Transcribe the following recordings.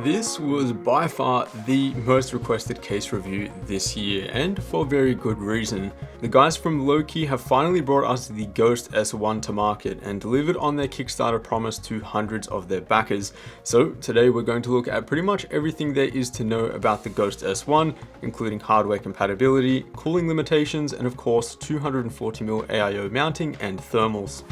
This was by far the most requested case review this year, and for very good reason. The guys from Louqe have finally brought us the Ghost S1 to market and delivered on their Kickstarter promise to hundreds of their backers. So today we're going to look at pretty much everything there is to know about the Ghost S1, including hardware compatibility, cooling limitations, and of course 240mm AIO mounting and thermals.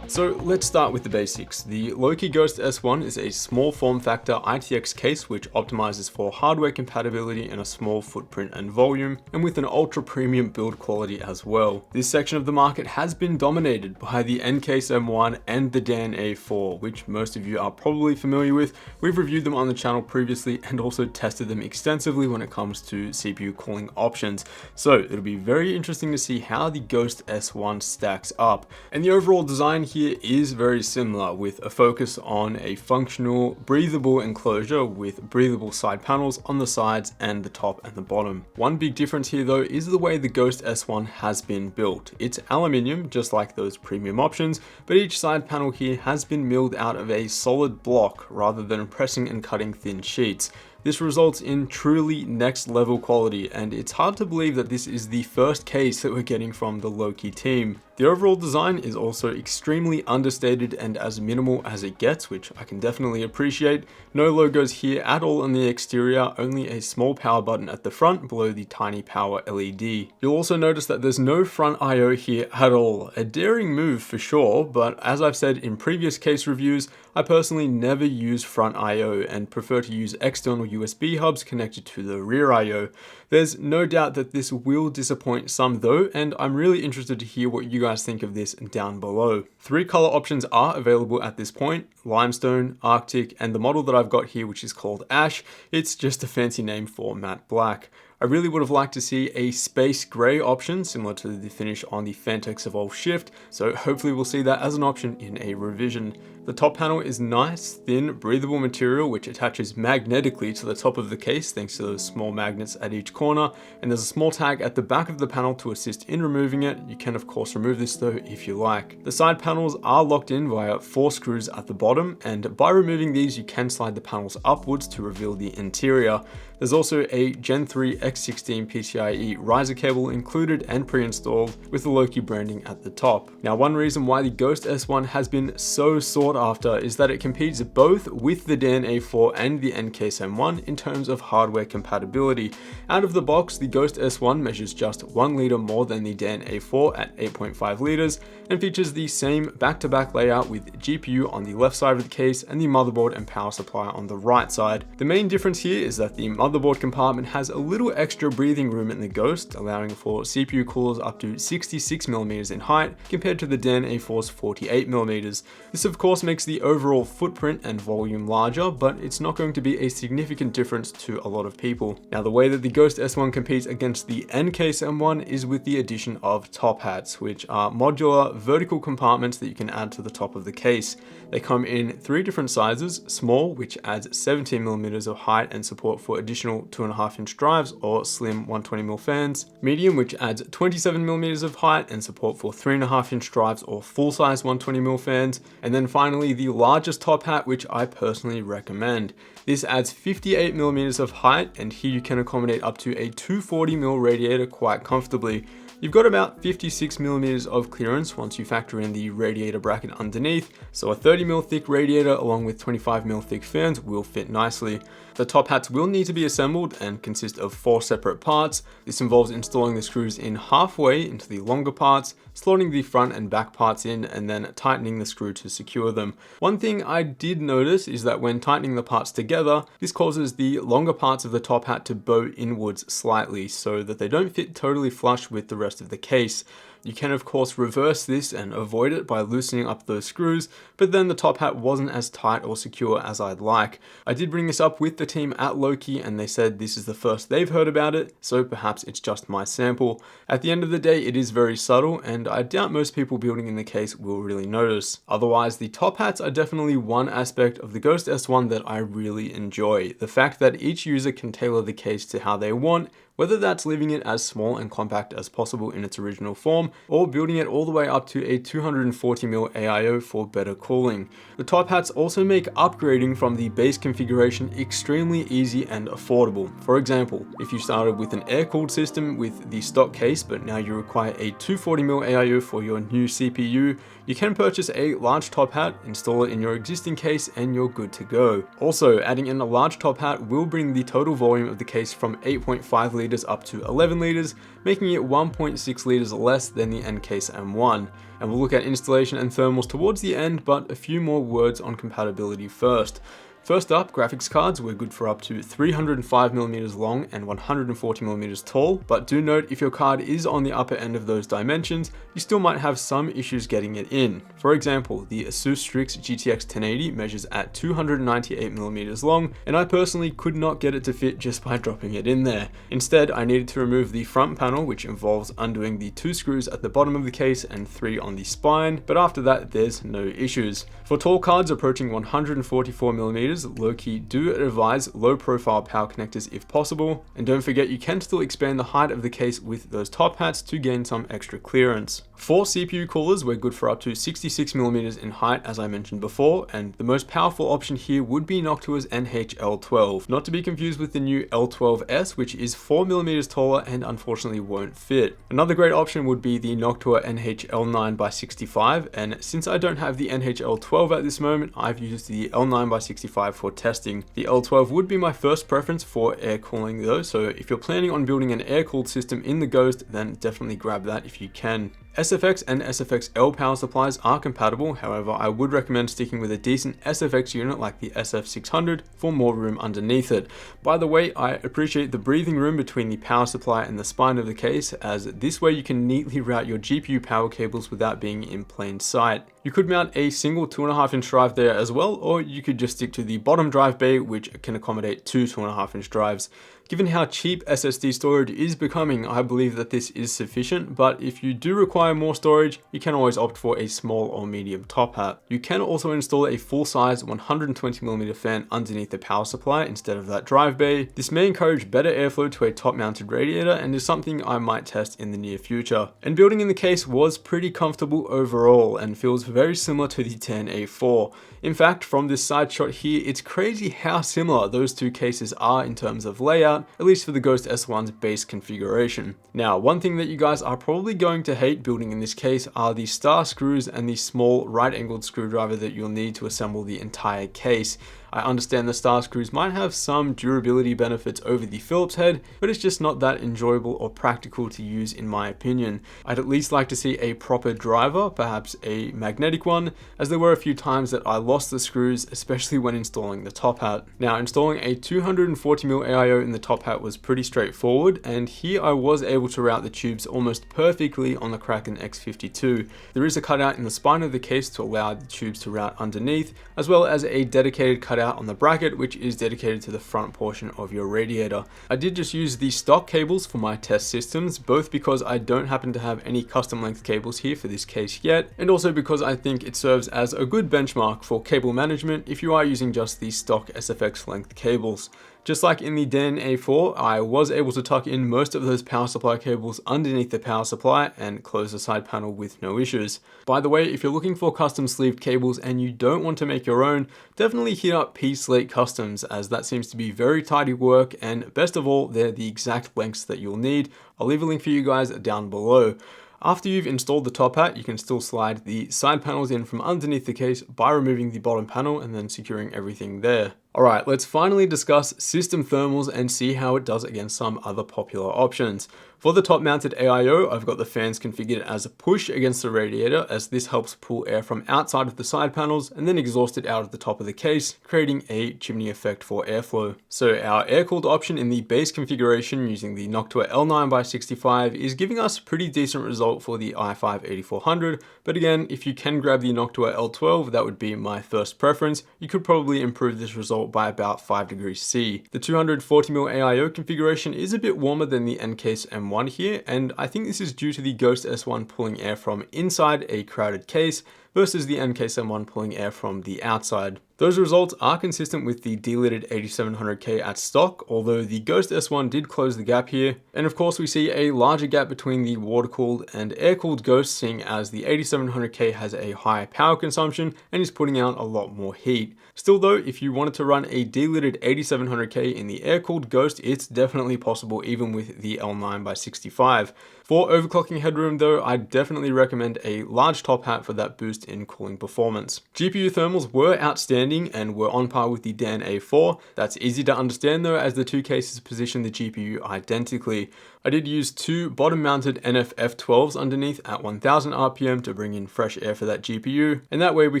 So let's start with the basics. The Louqe Ghost S1 is a small form factor ITX case which optimizes for hardware compatibility in a small footprint and volume, and with an ultra premium build quality as well. This section of the market has been dominated by the Ncase M1 and the Dan A4, which most of you are probably familiar with. We've reviewed them on the channel previously and also tested them extensively when it comes to CPU cooling options. So it'll be very interesting to see how the Ghost S1 stacks up. And the overall design here is very similar, with a focus on a functional, breathable enclosure with breathable side panels on the sides and the top and the bottom. One big difference here though is the way the Ghost S1 has been built. It's aluminium, just like those premium options, but each side panel here has been milled out of a solid block rather than pressing and cutting thin sheets. This results in truly next level quality, and it's hard to believe that this is the first case that we're getting from the Louqe team. The overall design is also extremely understated and as minimal as it gets, which I can definitely appreciate. No logos here at all on the exterior, only a small power button at the front below the tiny power LED. You'll also notice that there's no front I/O here at all. A daring move for sure, but as I've said in previous case reviews, I personally never use front I/O and prefer to use external USB hubs connected to the rear I/O. There's no doubt that this will disappoint some though, and I'm really interested to hear what you guys think of this down below. 3 color options are available at this point: limestone, arctic, and the model that I've got here, which is called ash. It's just a fancy name for matte black. I really would have liked to see a space gray option similar to the finish on the Phanteks Evolve Shift, so hopefully we'll see that as an option in a revision. The top panel is nice, thin, breathable material which attaches magnetically to the top of the case thanks to those small magnets at each corner, and there's a small tag at the back of the panel to assist in removing it. You can of course remove this though if you like. The side panels are locked in via 4 screws at the bottom, and by removing these you can slide the panels upwards to reveal the interior. There's also a Gen 3 X16 PCIe riser cable included and pre-installed with the Louqe branding at the top. Now, one reason why the Ghost S1 has been so sought after is that it competes both with the Dan A4 and the Ncase M1 in terms of hardware compatibility. Out of the box, the Ghost S1 measures just 1 liter more than the Dan A4 at 8.5 liters and features the same back-to-back layout with GPU on the left side of the case and the motherboard and power supply on the right side. The main difference here is that the motherboard compartment has a little extra breathing room in the Ghost, allowing for CPU coolers up to 66mm in height compared to the Dan A4's 48mm. This of course makes the overall footprint and volume larger, but it's not going to be a significant difference to a lot of people. Now, the way that the Ghost S1 competes against the Ncase M1 is with the addition of top hats, which are modular vertical compartments that you can add to the top of the case. They come in 3 different sizes: small, which adds 17mm of height and support for additional 2.5-inch drives or slim 120mm fans; medium, which adds 27mm of height and support for 3.5-inch drives or full-size 120mm fans; and then finally the largest top hat, which I personally recommend. This adds 58mm of height, and here you can accommodate up to a 240mm radiator quite comfortably. You've got about 56mm of clearance once you factor in the radiator bracket underneath, so a 30mm thick radiator along with 25mm thick fans will fit nicely. The top hats will need to be assembled and consist of 4 separate parts. This involves installing the screws in halfway into the longer parts, slotting the front and back parts in, and then tightening the screw to secure them. One thing I did notice is that when tightening the parts together, this causes the longer parts of the top hat to bow inwards slightly so that they don't fit totally flush with the rest of the case. You can of course reverse this and avoid it by loosening up those screws, but then the top hat wasn't as tight or secure as I'd like. I did bring this up with the team at Louqe and they said this is the first they've heard about it, so perhaps it's just my sample. At the end of the day, it is very subtle and I doubt most people building in the case will really notice. Otherwise, the top hats are definitely one aspect of the Ghost S1 that I really enjoy. The fact that each user can tailor the case to how they want, whether that's leaving it as small and compact as possible in its original form, or building it all the way up to a 240mm AIO for better cooling. The top hats also make upgrading from the base configuration extremely easy and affordable. For example, if you started with an air-cooled system with the stock case, but now you require a 240mm AIO for your new CPU, you can purchase a large top hat, install it in your existing case, and you're good to go. Also, adding in a large top hat will bring the total volume of the case from 8.5 liters up to 11 liters, making it 1.6 liters less than the end case M1. And we'll look at installation and thermals towards the end, but a few more words on compatibility first. First up, graphics cards were good for up to 305mm long and 140mm tall, but do note if your card is on the upper end of those dimensions, you still might have some issues getting it in. For example, the Asus Strix GTX 1080 measures at 298mm long, and I personally could not get it to fit just by dropping it in there. Instead, I needed to remove the front panel, which involves undoing the 2 screws at the bottom of the case and 3 on the spine, but after that, there's no issues. For tall cards approaching 144mm, Louqe do advise low profile power connectors if possible, and don't forget you can still expand the height of the case with those top hats to gain some extra clearance. 4 CPU coolers were good for up to 66mm in height as I mentioned before, and the most powerful option here would be Noctua's NH-L12, not to be confused with the new L12S, which is 4mm taller and unfortunately won't fit. Another great option would be the Noctua NH-L9x65, and since I don't have the NH-L12 at this moment, I've used the L9x65 for testing. The L12 would be my first preference for air cooling though, so if you're planning on building an air-cooled system in the Ghost, then definitely grab that if you can. SFX and SFX-L power supplies are compatible, however I would recommend sticking with a decent SFX unit like the SF600 for more room underneath it. By the way, I appreciate the breathing room between the power supply and the spine of the case, as this way you can neatly route your GPU power cables without being in plain sight. You could mount a single 2.5-inch drive there as well, or you could just stick to the bottom drive bay, which can accommodate 2 2.5-inch drives. Given how cheap SSD storage is becoming, I believe that this is sufficient, but if you do require more storage, you can always opt for a small or medium top hat. You can also install a full-size 120mm fan underneath the power supply instead of that drive bay. This may encourage better airflow to a top-mounted radiator and is something I might test in the near future. And building in the case was pretty comfortable overall and feels very similar to the 10A4. In fact, from this side shot here, it's crazy how similar those two cases are in terms of layout, at least for the Ghost S1's base configuration. Now, one thing that you guys are probably going to hate building in this case are the star screws and the small right-angled screwdriver that you'll need to assemble the entire case. I understand the star screws might have some durability benefits over the Phillips head, but it's just not that enjoyable or practical to use in my opinion. I'd at least like to see a proper driver, perhaps a magnetic one, as there were a few times that I lost the screws, especially when installing the top hat. Now, installing a 240mm AIO in the top hat was pretty straightforward, and here I was able to route the tubes almost perfectly on the Kraken X52. There is a cutout in the spine of the case to allow the tubes to route underneath, as well as a dedicated cutout on the bracket which is dedicated to the front portion of your radiator. I did just use the stock cables for my test systems, both because I don't happen to have any custom length cables here for this case yet, and also because I think it serves as a good benchmark for cable management if you are using just the stock SFX length cables. Just like in the 10A4, I was able to tuck in most of those power supply cables underneath the power supply and close the side panel with no issues. By the way, if you're looking for custom sleeved cables and you don't want to make your own, definitely hit up P-Slate Customs, as that seems to be very tidy work, and best of all, they're the exact lengths that you'll need. I'll leave a link for you guys down below. After you've installed the top hat, you can still slide the side panels in from underneath the case by removing the bottom panel and then securing everything there. Alright, let's finally discuss system thermals and see how it does against some other popular options. For the top mounted AIO, I've got the fans configured as a push against the radiator, as this helps pull air from outside of the side panels and then exhaust it out of the top of the case, creating a chimney effect for airflow. So our air-cooled option in the base configuration using the Louqe L9x65 is giving us a pretty decent result for the i5-8400, but again, if you can grab the Louqe L12, that would be my first preference. You could probably improve this result by about 5 degrees C. The 240mm AIO configuration is a bit warmer than the N-Case M1 here, and I think this is due to the Ghost S1 pulling air from inside a crowded case versus the N-Case M1 pulling air from the outside. Those results are consistent with the delitted 8700K at stock, although the Ghost S1 did close the gap here. And of course we see a larger gap between the water-cooled and air-cooled Ghost, seeing as the 8700K has a high power consumption and is putting out a lot more heat. Still though, if you wanted to run a delitted 8700K in the air-cooled Ghost, it's definitely possible even with the L9x65. For overclocking headroom though, I definitely recommend a large top hat for that boost in cooling performance. GPU thermals were outstanding and were on par with the Dan A4. That's easy to understand though, as the two cases position the GPU identically. I did use two bottom mounted NF F12s underneath at 1000 RPM to bring in fresh air for that GPU, and that way we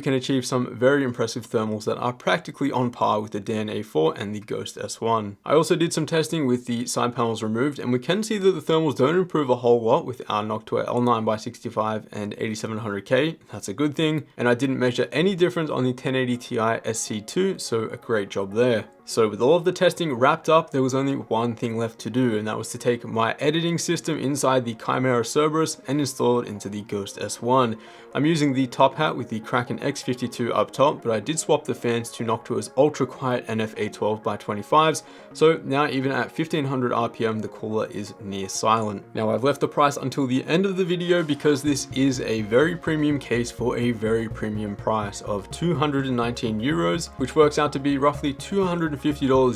can achieve some very impressive thermals that are practically on par with the Dan A4 and the Ghost S1. I also did some testing with the side panels removed, and we can see that the thermals don't improve a whole lot with our Louqe L9x65 and 8700K. That's a good thing, and I didn't measure any difference on the 1080 Ti SC2, so a great job there. So with all of the testing wrapped up, there was only one thing left to do, and that was to take my editing system inside the Chimera Cerberus and install it into the Ghost S1. I'm using the top hat with the Kraken X52 up top, but I did swap the fans to Noctua's ultra quiet NF A12x25s, so now even at 1500 RPM the cooler is near silent. Now I've left the price until the end of the video because this is a very premium case for a very premium price of 219 euros, which works out to be roughly $250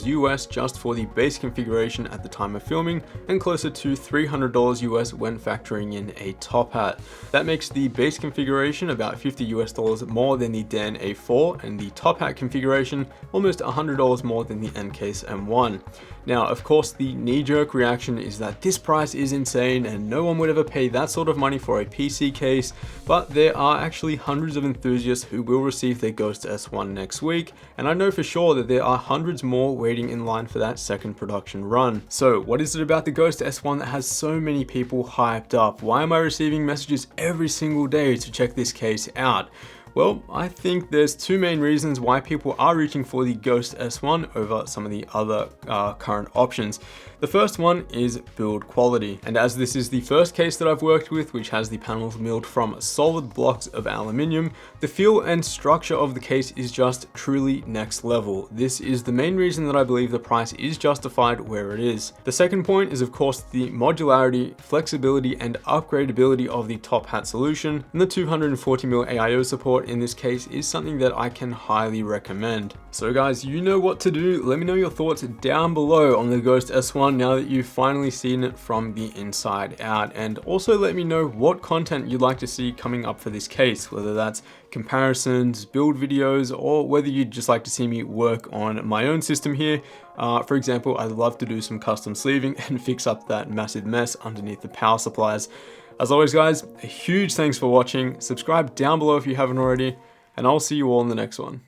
US just for the base configuration at the time of filming, and closer to $300 US when factoring in a top hat. That makes the base configuration about $50 US more than the Dan A4, and the top hat configuration almost $100 more than the N-Case M1. Now, of course, the knee-jerk reaction is that this price is insane and no one would ever pay that sort of money for a PC case, but there are actually hundreds of enthusiasts who will receive their Ghost S1 next week, and I know for sure that there are hundreds more waiting in line for that second production run. So what is it about the Ghost S1 that has so many people hyped up? Why am I receiving messages every single day to check this case out? Well, I think there's two main reasons why people are reaching for the Ghost S1 over some of the other current options. The first one is build quality, and as this is the first case that I've worked with which has the panels milled from solid blocks of aluminium, the feel and structure of the case is just truly next level. This is the main reason that I believe the price is justified where it is. The second point is of course the modularity, flexibility and upgradability of the top hat solution, and the 240mm AIO support in this case is something that I can highly recommend. So guys, you know what to do. Let me know your thoughts down below on the Ghost S1 now that you've finally seen it from the inside out, and also let me know what content you'd like to see coming up for this case, whether that's comparisons, build videos, or whether you'd just like to see me work on my own system here. For example, I'd love to do some custom sleeving and fix up that massive mess underneath the power supplies. As always guys, a huge thanks for watching. Subscribe down below if you haven't already, and I'll see you all in the next one.